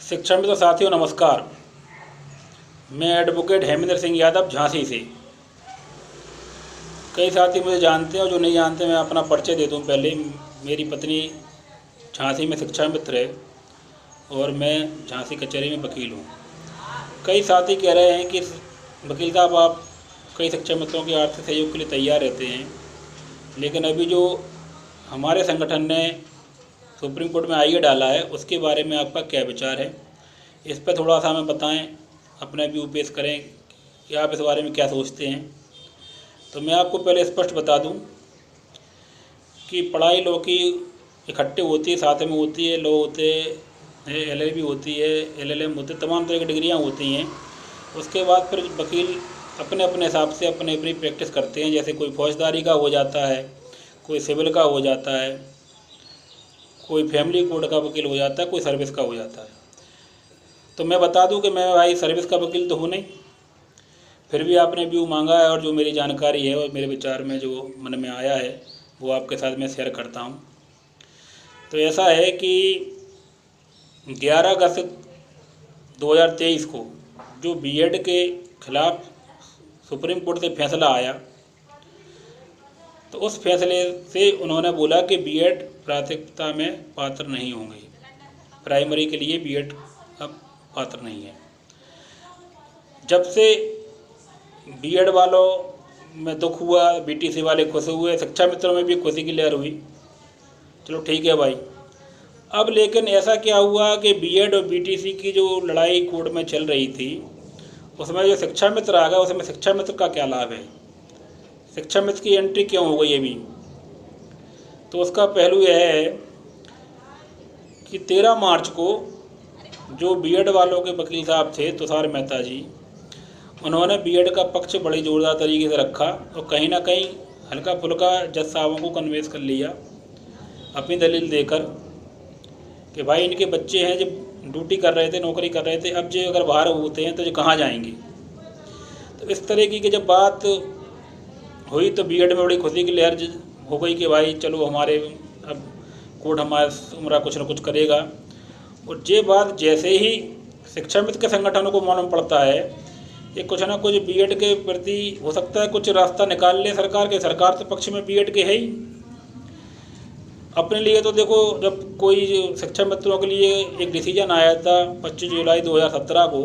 शिक्षा मित्र साथियों नमस्कार। मैं एडवोकेट हेमेंद्र सिंह यादव झांसी से। कई साथी मुझे जानते हैं और जो नहीं जानते मैं अपना परिचय दे दूं। पहले मेरी पत्नी झांसी में शिक्षा मित्र है और मैं झांसी कचहरी में वकील हूं। कई साथी कह रहे हैं कि वकील साहब आप कई शिक्षा मित्रों के आर्थिक सहयोग के लिए तैयार रहते हैं, लेकिन अभी जो हमारे संगठन ने सुप्रीम कोर्ट में आईए डाला है उसके बारे में आपका क्या विचार है, इस पर थोड़ा सा हमें बताएं, अपना व्यू पेश करें कि आप इस बारे में क्या सोचते हैं। तो मैं आपको पहले स्पष्ट बता दूं कि पढ़ाई लॉ की इकट्ठे होती है, साथ में होती है, लॉ होते हैं, एलएलबी होती है, एलएलएम होते, तमाम तरह की डिग्रियाँ होती हैं। उसके बाद फिर वकील अपने अपने हिसाब से अपनी अपनी प्रैक्टिस करते हैं। जैसे कोई फौजदारी का हो जाता है, कोई सिविल का हो जाता है, कोई फैमिली कोर्ट का वकील हो जाता है, कोई सर्विस का हो जाता है। तो मैं बता दूं कि मैं भाई सर्विस का वकील तो हूँ नहीं, फिर भी आपने व्यू मांगा है और जो मेरी जानकारी है और मेरे विचार में जो मन में आया है वो आपके साथ मैं शेयर करता हूँ। तो ऐसा है कि 11 अगस्त 2023 को जो बीएड के खिलाफ सुप्रीम कोर्ट से फैसला आया, तो उस फैसले से उन्होंने बोला कि बीएड प्राथमिकता में पात्र नहीं होंगे, प्राइमरी के लिए बीएड अब पात्र नहीं है। जब से बीएड वालों में दुख हुआ, बीटीसी वाले खुश हुए, शिक्षा मित्रों में भी खुशी की लहर हुई। चलो ठीक है भाई। अब लेकिन ऐसा क्या हुआ कि बीएड और बीटीसी की जो लड़ाई कोर्ट में चल रही थी उसमें जो शिक्षा मित्र आ गया, उसमें शिक्षा मित्र का क्या लाभ है, शिक्षा मित्र की एंट्री क्यों हो गई अभी। तो उसका पहलू यह है कि 13 मार्च को जो बीएड वालों के वकील साहब थे तुषार मेहता जी, उन्होंने बीएड का पक्ष बड़ी ज़ोरदार तरीके से रखा और कहीं ना कहीं हल्का फुल्का जज साहबों को कन्वेंस कर लिया अपनी दलील देकर कि भाई इनके बच्चे हैं, जब ड्यूटी कर रहे थे, नौकरी कर रहे थे, अब जो अगर बाहर होते हैं तो जो कहाँ जाएंगे। तो इस तरीके की जब बात हुई तो बीएड में बड़ी खुशी की लहर हो गई कि भाई चलो हमारे अब कोर्ट हमारा कुछ ना कुछ करेगा। और ये बात जैसे ही शिक्षा मित्र के संगठनों को मालूम पड़ता है कि कुछ ना कुछ बीएड के प्रति हो सकता है कुछ रास्ता निकाल ले सरकार के, सरकार तो पक्ष में बीएड के है ही अपने लिए। तो देखो, जब कोई शिक्षा मित्रों के लिए एक डिसीजन आया था 25 जुलाई 2017 को,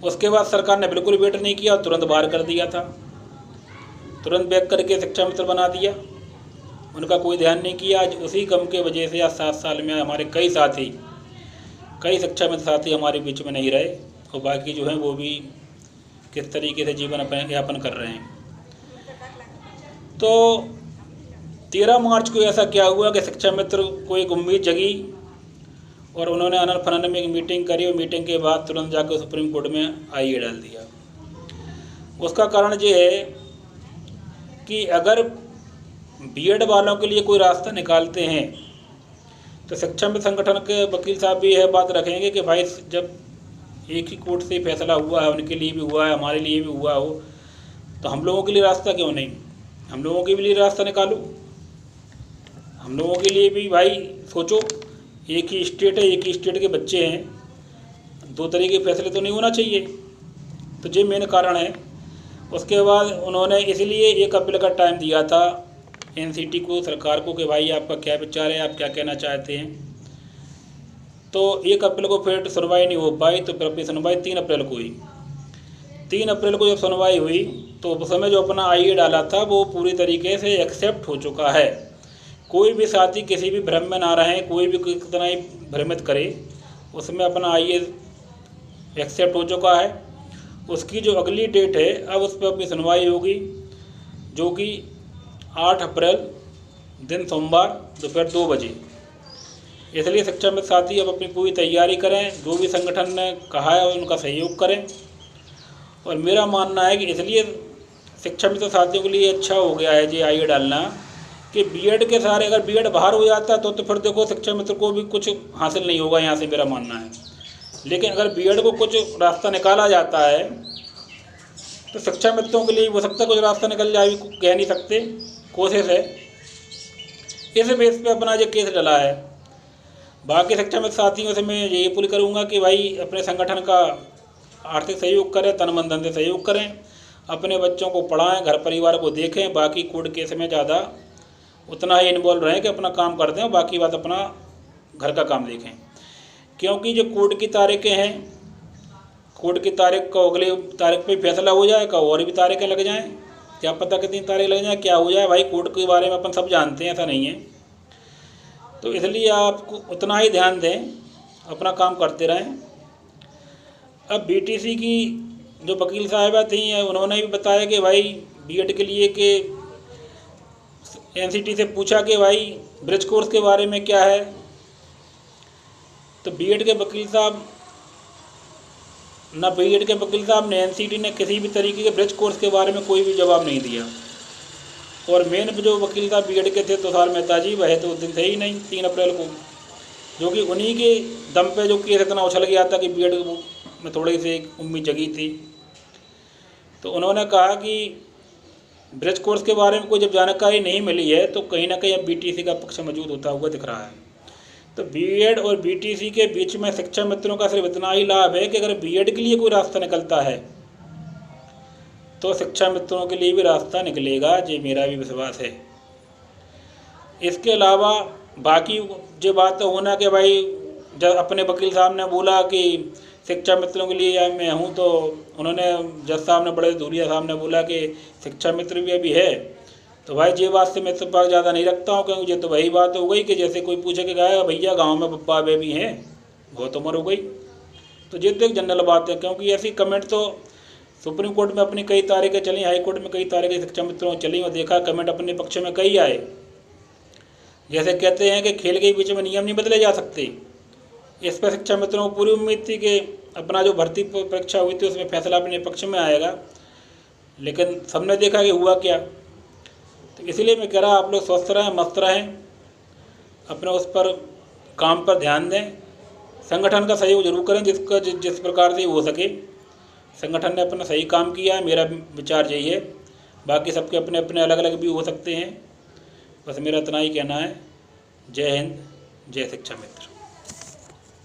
उसके बाद सरकार ने बिल्कुल वेट नहीं किया और तुरंत बाहर कर दिया था, तुरंत बैक करके शिक्षा मित्र बना दिया, उनका कोई ध्यान नहीं किया। आज उसी गम के वजह से आज 7 साल में हमारे कई शिक्षा मित्र साथी हमारे बीच में नहीं रहे और बाकी जो हैं वो भी किस तरीके से जीवन यापन कर रहे हैं। तो 13 मार्च को ऐसा क्या हुआ कि शिक्षा मित्र को एक उम्मीद जगी और उन्होंने अनन फनन में एक मीटिंग करी और मीटिंग के बाद तुरंत जाकर सुप्रीम कोर्ट में आईए डाल दिया। उसका कारण ये है कि अगर बीएड वालों के लिए कोई रास्ता निकालते हैं तो शिक्षा मित्र संगठन के वकील साहब भी यह बात रखेंगे कि भाई जब एक ही कोर्ट से फैसला हुआ है, उनके लिए भी हुआ है, हमारे लिए भी हुआ हो, तो हम लोगों के लिए रास्ता क्यों नहीं, हम लोगों के लिए रास्ता निकालो। हम लोगों के लिए भी भाई सोचो, एक ही स्टेट है, एक ही स्टेट के बच्चे हैं, दो तरह के फैसले तो नहीं होना चाहिए। तो ये मेन कारण है। उसके बाद उन्होंने इसलिए एक अपील का टाइम दिया था एनसीटी को, सरकार को, कि भाई आपका क्या विचार है, आप क्या कहना चाहते हैं। तो 1 अप्रैल को फिर सुनवाई नहीं हो पाई, तो फिर अपनी सुनवाई 3 अप्रैल को हुई। 3 अप्रैल को जब सुनवाई हुई तो उस समय जो अपना आईए डाला था वो पूरी तरीके से एक्सेप्ट हो चुका है। कोई भी साथी किसी भी भ्रम में ना रहे, कोई भी कितना ही भ्रमित करे, उसमें अपना आईए एक्सेप्ट हो चुका है। उसकी जो अगली डेट है अब उस पर अपनी सुनवाई होगी, जो कि 8 अप्रैल दिन सोमवार दोपहर 2 बजे। इसलिए शिक्षा मित्र साथी अब अपनी पूरी तैयारी करें, जो भी संगठन ने कहा है उनका सहयोग करें। और मेरा मानना है कि इसलिए शिक्षा मित्र साथियों के लिए अच्छा हो गया है ये आईए डालना कि बीएड के सारे, अगर बीएड बाहर हो जाता तो फिर देखो शिक्षा मित्र को भी कुछ हासिल नहीं होगा यहाँ से, मेरा मानना है। लेकिन अगर बीएड को कुछ रास्ता निकाला जाता है तो शिक्षा मित्रों के लिए हो सकता है कुछ रास्ता निकल जाए, कह नहीं सकते, कोशिश है। इस बेस पे अपना ये केस डला है। बाकी शिक्षा मित्र साथियों से मैं यही अपील करूँगा कि भाई अपने संगठन का आर्थिक सहयोग करें, तन मन धन से सहयोग करें, अपने बच्चों को पढ़ाएं, घर परिवार को देखें। बाकी कोर्ट केस में ज़्यादा उतना ही इन्वॉल्व रहें कि अपना काम करते हैं, बाकी बात अपना घर का काम देखें। क्योंकि जो कोर्ट की तारीखें हैं, कोर्ट की तारीख को अगले तारीख पे फैसला हो जाए, का और भी तारीखें लग जाएं, क्या पता कितनी तारीख लग जाए, क्या हो जाए। भाई कोर्ट के बारे में अपन सब जानते हैं, ऐसा नहीं है। तो इसलिए आपको उतना ही ध्यान दें, अपना काम करते रहें। अब बीटीसी की जो वकील साहिबा थी, उन्होंने भी बताया कि भाई बीएड के लिए कि एनसीटी से पूछा कि भाई ब्रिज कोर्स के बारे में क्या है, तो बीएड के वकील साहब ने एनसीटी ने किसी भी तरीके के ब्रिज कोर्स के बारे में कोई भी जवाब नहीं दिया। और मेन जो वकील साहब बीएड के थे तुषार मेहता जी, वह तो उस दिन थे ही नहीं 3 अप्रैल को, जो कि उन्हीं के दम पे जो केस इतना उछल गया था कि बीएड में थोड़ी सी एक उम्मीद जगी थी। तो उन्होंने कहा कि ब्रिज कोर्स के बारे में कोई जब जानकारी नहीं मिली है तो कहीं ना कहीं अब बीटीसी का पक्ष मौजूद होता हुआ दिख रहा है। तो बीएड और बीटीसी के बीच में शिक्षा मित्रों का सिर्फ इतना ही लाभ है कि अगर बीएड के लिए कोई रास्ता निकलता है तो शिक्षा मित्रों के लिए भी रास्ता निकलेगा, ये मेरा भी विश्वास है। इसके अलावा बाकी जो बात तो होना कि भाई जब अपने वकील साहब ने बोला कि शिक्षा मित्रों के लिए मैं हूँ, तो उन्होंने जज साहब ने, बड़े धूलिया साहब ने बोला कि शिक्षा मित्र भी अभी है। तो भाई ये बात से मैं इत्तेफाक ज़्यादा नहीं रखता हूँ, क्योंकि ये तो वही बात हो गई कि जैसे कोई पूछे कि गाया भैया गांव में पप्पा बेबी हैं, बहुत उम्र हो गई। तो ये तो एक जनरल बात है, क्योंकि ऐसी कमेंट तो सुप्रीम कोर्ट में अपनी कई तारीखें चली, हाई कोर्ट में कई तारीखें शिक्षा मित्रों में चली, और देखा कमेंट अपने पक्ष में कई आए। जैसे कहते हैं कि खेल के बीच में नियम नहीं बदले जा सकते, इस पर शिक्षा मित्रों को पूरी उम्मीद थी कि अपना जो भर्ती परीक्षा हुई थी उसमें फैसला अपने पक्ष में आएगा, लेकिन सबने देखा कि हुआ क्या। तो इसलिए मैं कह रहा आप लोग स्वस्थ रहें, मस्त रहें, अपने उस पर काम पर ध्यान दें, संगठन का सहयोग जरूर करें जिस प्रकार से हो सके। संगठन ने अपना सही काम किया है, मेरा विचार यही है। बाकी सबके अपने अपने अलग अलग भी हो सकते हैं, बस मेरा इतना ही कहना है। जय हिंद, जय शिक्षा मित्र।